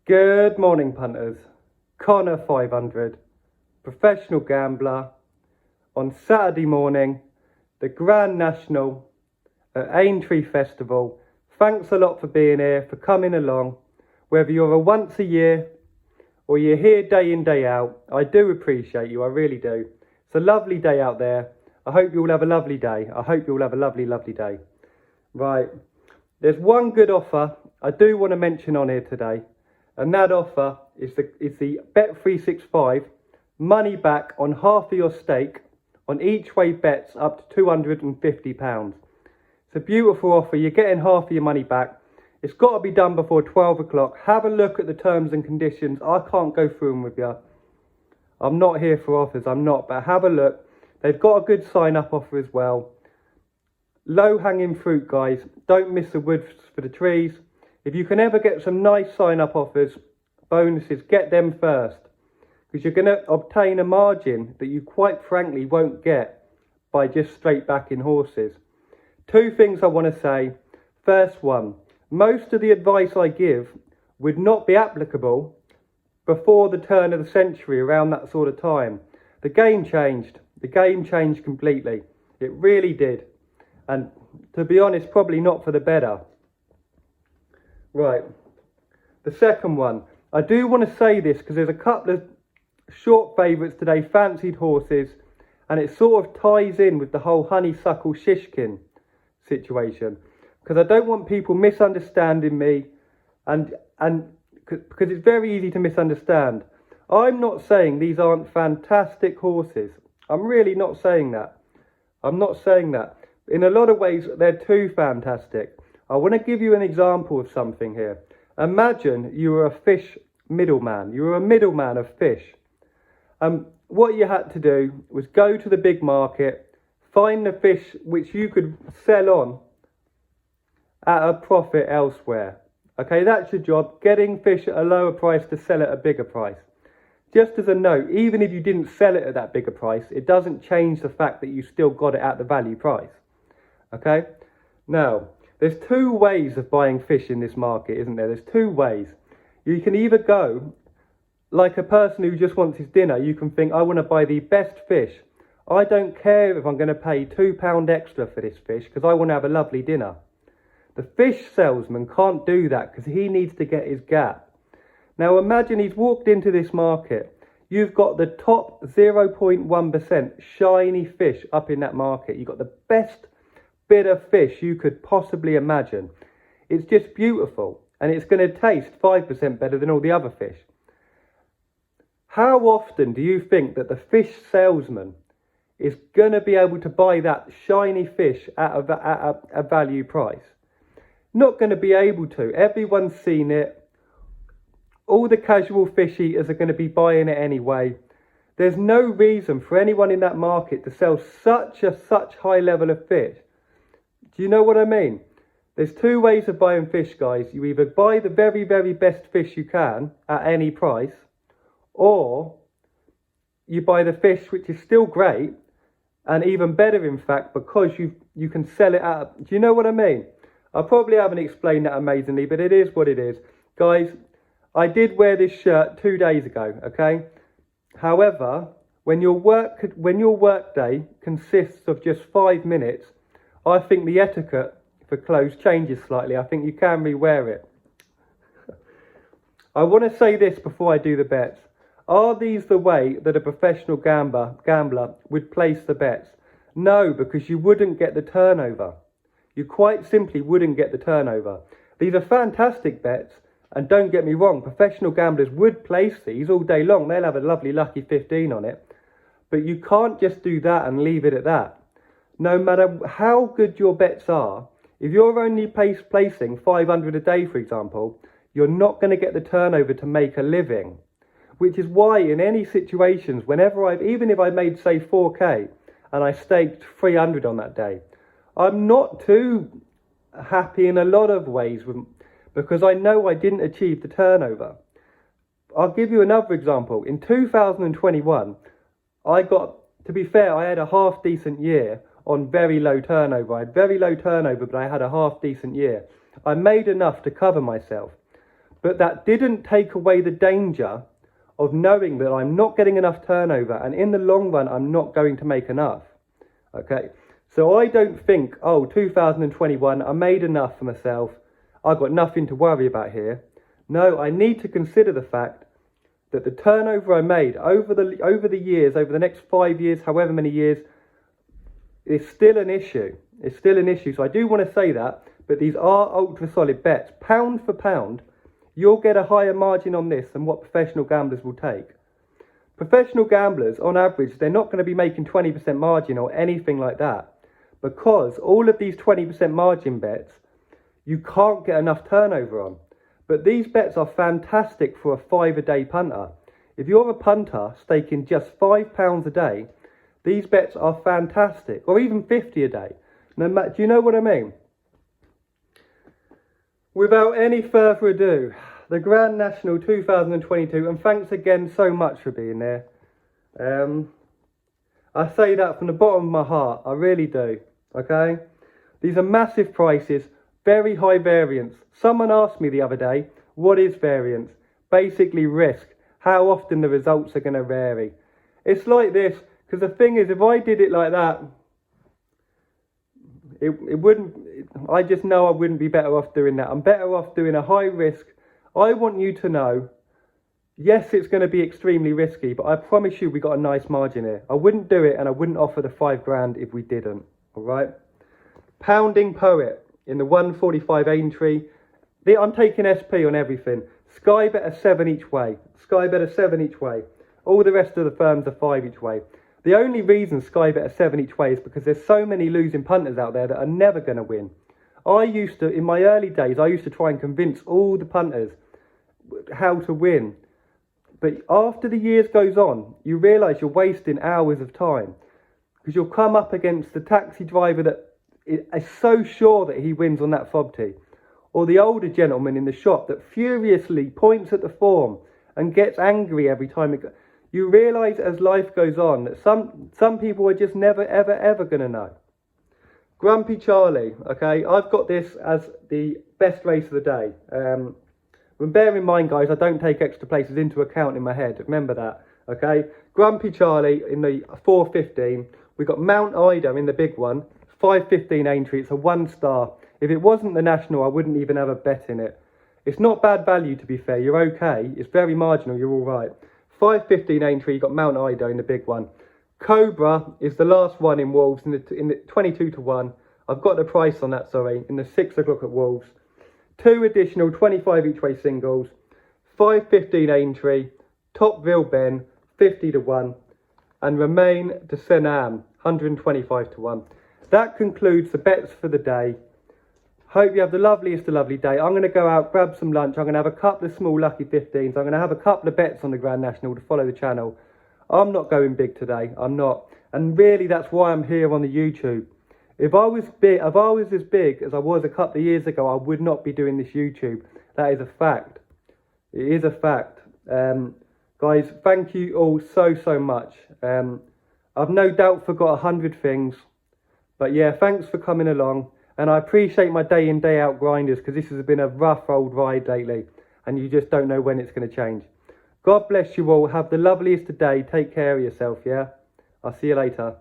Good morning, punters. Connor 500, professional gambler, on Saturday morning, the Grand National at Aintree Festival. Thanks a lot for being here, for coming along. Whether you're a once a year or you're here day in, day out, I do appreciate you, I really do. It's a lovely day out there. I hope you all have a lovely day. I hope you all have a lovely, lovely day. Right, there's one good offer I do want to mention on here today. And that offer is the Bet365 money back on half of your stake on each way bets up to £250. It's a beautiful offer. You're getting half of your money back. It's got to be done before 12 o'clock. Have a look at the terms and conditions. I can't go through them with you. I'm not here for offers. I'm not. But have a look. They've got a good sign-up offer as well. Low-hanging fruit, guys. Don't miss the wood for the trees. If you can ever get some nice sign-up offers, bonuses, get them first. Because you're going to obtain a margin that you quite frankly won't get by just straight backing horses. Two things I want to say. First one, most of the advice I give would not be applicable before the turn of the century, around that sort of time. The game changed. The game changed completely. It really did. And to be honest, probably not for the better. Right, the second one. I do want to say this because there's a couple of short favourites today, fancied horses, and it sort of ties in with the whole honeysuckle shishkin situation. Because I don't want people misunderstanding me, and because it's very easy to misunderstand. I'm not saying these aren't fantastic horses. I'm really not saying that. I'm not saying that. In a lot of ways, they're too fantastic. I want to give you an example of something here. Imagine you were a fish middleman. You were a middleman of fish. What you had to do was go to the big market, find the fish which you could sell on at a profit elsewhere. Okay, that's your job, getting fish at a lower price to sell at a bigger price. Just as a note, even if you didn't sell it at that bigger price, it doesn't change the fact that you still got it at the value price. Okay, now, there's two ways of buying fish in this market, isn't there? There's two ways. You can either go like a person who just wants his dinner. You can think, I want to buy the best fish. I don't care if I'm going to pay £2 extra for this fish because I want to have a lovely dinner. The fish salesman can't do that because he needs to get his gap. Now imagine he's walked into this market. You've got the top 0.1% shiny fish up in that market. You've got the best bit of fish you could possibly imagine. It's just beautiful, and it's going to taste 5% better than all the other fish. How often do you think that the fish salesman is going to be able to buy that shiny fish at a value price? Not going to be able to. Everyone's seen it. All the casual fish eaters are going to be buying it anyway. There's no reason for anyone in that market to sell such high level of fish. Do you know what I mean? There's two ways of buying fish, guys. You either buy the very, very best fish you can at any price, or you buy the fish which is still great, and even better in fact, because you can sell it at... Do you know what I mean? I probably haven't explained that amazingly, but it is what it is. Guys, I did wear this shirt 2 days ago, okay? However, when your work day consists of just 5 minutes, I think the etiquette for clothes changes slightly. I think you can re-wear it. I want to say this before I do the bets. Are these the way that a professional gambler would place the bets? No, because you wouldn't get the turnover. You quite simply wouldn't get the turnover. These are fantastic bets, and don't get me wrong, professional gamblers would place these all day long. They'll have a lovely Lucky15 on it. But you can't just do that and leave it at that. No matter how good your bets are, if you're only placing 500 a day, for example, you're not going to get the turnover to make a living. Which is why in any situations, even if I made, say, 4k and I staked 300 on that day, I'm not too happy in a lot of ways because I know I didn't achieve the turnover. I'll give you another example. In 2021, to be fair, I had a half decent year on very low turnover. I had very low turnover, but I had a half decent year. I made enough to cover myself. But that didn't take away the danger of knowing that I'm not getting enough turnover, and in the long run I'm not going to make enough. Okay, so I don't think, oh, 2021, I made enough for myself, I've got nothing to worry about here. No, I need to consider the fact that the turnover I made over the years, over the next 5 years, however many years, is still an issue. It's still an issue. So I do want to say that, but these are ultra solid bets. Pound for pound, you'll get a higher margin on this than what professional gamblers will take. Professional gamblers, on average, they're not going to be making 20% margin or anything like that, because all of these 20% margin bets, you can't get enough turnover on. But these bets are fantastic for a £5-a-day punter. If you're a punter staking just £5 a day, these bets are fantastic, or even 50 a day. Do you know what I mean? Without any further ado, the Grand National 2022, and thanks again so much for being there. I say that from the bottom of my heart, I really do, okay? These are massive prices, very high variance. Someone asked me the other day, what is variance? Basically risk, how often the results are going to vary. It's like this, because the thing is, if I did it like that, it wouldn't, I just know I wouldn't be better off doing that. I'm better off doing a high risk. I want you to know, yes, it's going to be extremely risky, but I promise you we got a nice margin here. I wouldn't do it, and I wouldn't offer the £5 if we didn't, all right? Pounding Poet in the 145 Aintree. I'm taking SP on everything. Sky bet a 7 each way. Sky bet a 7 each way. All the rest of the firms are 5 each way. The only reason Sky bet a 7 each way is because there's so many losing punters out there that are never going to win. In my early days, I used to try and convince all the punters how to win. But after the years goes on, you realise you're wasting hours of time, because you'll come up against the taxi driver that is so sure that he wins on that fob tee, or the older gentleman in the shop that furiously points at the form and gets angry every time it goes. You realise as life goes on that some people are just never, ever, ever going to know. Grumpy Charlie, okay, I've got this as the best race of the day. But bear in mind, guys, I don't take extra places into account in my head. Remember that, okay? Grumpy Charlie in the 415. We've got Mount Ida in the big one. 515 Aintree. It's a 1 star. If it wasn't the National, I wouldn't even have a bet in it. It's not bad value, to be fair. You're okay. It's very marginal. You're all right. 515 Aintree. You've got Mount Ida in the big one. Kobra is the last one in Wolves in the 22 to 1. I've got the price on that, sorry, in the 6 o'clock at Wolves. 2 additional 25 each way singles. 515 Aintree. Topville Ben 50 to 1. And Romain De Senam 125 to 1. That concludes the bets for the day. Hope you have the loveliest of lovely day. I'm going to go out, grab some lunch. I'm going to have a couple of small Lucky 15s. I'm going to have a couple of bets on the Grand National to follow the channel. I'm not going big today. I'm not. And really, that's why I'm here on the YouTube. If I was as big as I was a couple of years ago, I would not be doing this YouTube. That is a fact. It is a fact. Guys, thank you all so much. I've no doubt forgot 100 things. But yeah, thanks for coming along. And I appreciate my day in, day out grinders, because this has been a rough old ride lately. And you just don't know when it's going to change. God bless you all. Have the loveliest of day. Take care of yourself, yeah? I'll see you later.